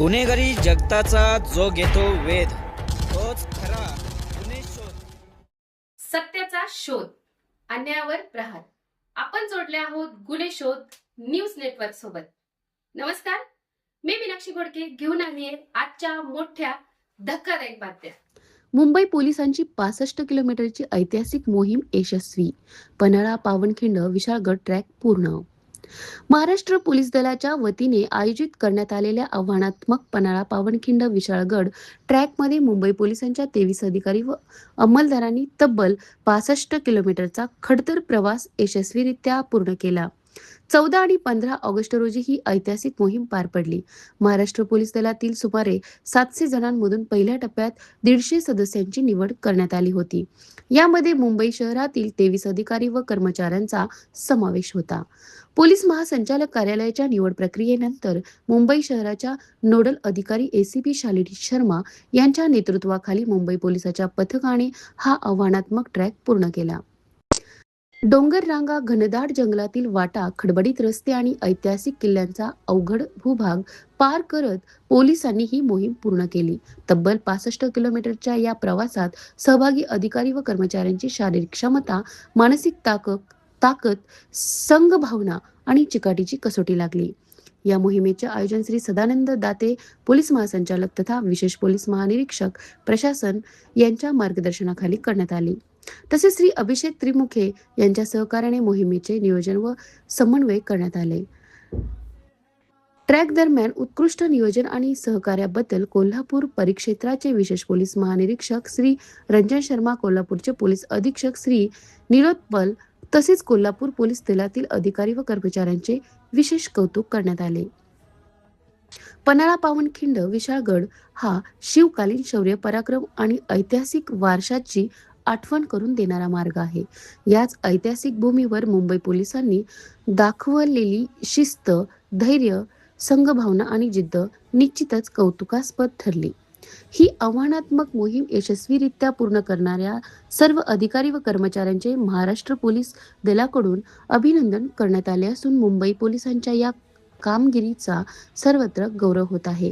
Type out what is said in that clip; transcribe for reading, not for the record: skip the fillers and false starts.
गुन्हेगारी जगताचा जो घेतो वेध तोच खरा गुन्हे शोध. सत्याचा शोध, अन्यायावर प्रहार. आपण जोडले आहोत गुन्हे शोध न्यूज नेटवर्क सोबत. नमस्कार, मी मीनाक्षी घोडके घेऊन आली आहे आजच्या मोठ्या धक्कादायक बातम्या. मुंबई पोलिसांची 65 किलोमीटरची ऐतिहासिक मोहीम यशस्वी. पन्हाळा पावनखिंड विशाळगड ट्रॅक पूर्ण. महाराष्ट्र पोलीस दलाच्या वतीने आयोजित करण्यात आलेल्या आव्हानात्मक पन्हाळा पावनखिंड विशाळगड ट्रॅकमध्ये मुंबई पोलिसांच्या 23 अधिकारी व अंमलदारांनी तब्बल 65 किलोमीटरचा खडतर प्रवास यशस्वीरित्या पूर्ण केला. 14 आणि 15 ऑगस्ट रोजी ही ऐतिहासिक मोहीम पार पडली. महाराष्ट्र पोलीस दलातील सुमारे 700 जणांमधून पहिल्या टप्प्यात 150 सदस्यांची निवड करण्यात आली होती. यामध्ये मुंबई शहरातील 23 अधिकारी व कर्मचाऱ्यांचा समावेश होता. पोलीस महासंचालक कार्यालयाच्या निवड प्रक्रियेनंतर मुंबई शहराच्या नोडल अधिकारी एसीपी शालिनी शर्मा यांच्या नेतृत्वाखाली मुंबई पोलिसाच्या पथकाने हा आव्हानात्मक ट्रॅक पूर्ण केला. डोंगर रांगा, घनदाट जंगलातील वाटा, खडबडीत रस्ते आणि ऐतिहासिक किल्ल्यांचा अवघड भूभाग पार करत पोलिसांनी ही मोहीम पूर्ण केली. तब्बल 65 किलोमीटरच्या या प्रवासात सहभागी अधिकारी व कर्मचाऱ्यांची शारीरिक क्षमता, मानसिक ताकद, संघभावना आणि चिकाटीची कसोटी लागली. या मोहिमेचे आयोजन श्री सदानंद दाते पोलीस महासंचालक तथा विशेष पोलीस महानिरीक्षक प्रशासन यांच्या मार्गदर्शनाखाली करण्यात आले. तसेच श्री अभिषेक त्रिमुखे यांच्या सहकार्याने मोहिमेचे नियोजन व समन्वय करण्यात आले. ट्रॅक दरम्यान उत्कृष्ट नियोजन आणि सहकार्याबद्दल कोल्हापूर परिक्षेत्राचे विशेष पोलीस महानिरीक्षक श्री रंजन शर्मा, कोल्हापूरचे पोलीस अधीक्षक श्री निलोत्पल तसेच कोल्हापूर पोलीस दलातील अधिकारी व कर्मचाऱ्यांचे विशेष कौतुक करण्यात आले. पन्हाळा पावनखिंड विशाळगड हा शिवकालीन शौर्य, पराक्रम आणि ऐतिहासिक वारशाची आठवण करून देणारा मार्ग आहे. याच ऐतिहासिक भूमीवर मुंबई पोलिसांनी दाखवलेली शिस्त, धैर्य, संघभावना आणि जिद्द निश्चितच कौतुकास्पद ठरली. ही आव्हानात्मक मोहीम यशस्वीरित्या पूर्ण करणाऱ्या सर्व अधिकारी व कर्मचाऱ्यांचे महाराष्ट्र पोलीस दलाकडून अभिनंदन करण्यात आले असून मुंबई पोलिसांच्या या कामगिरीचा सर्वत्र गौरव होत आहे.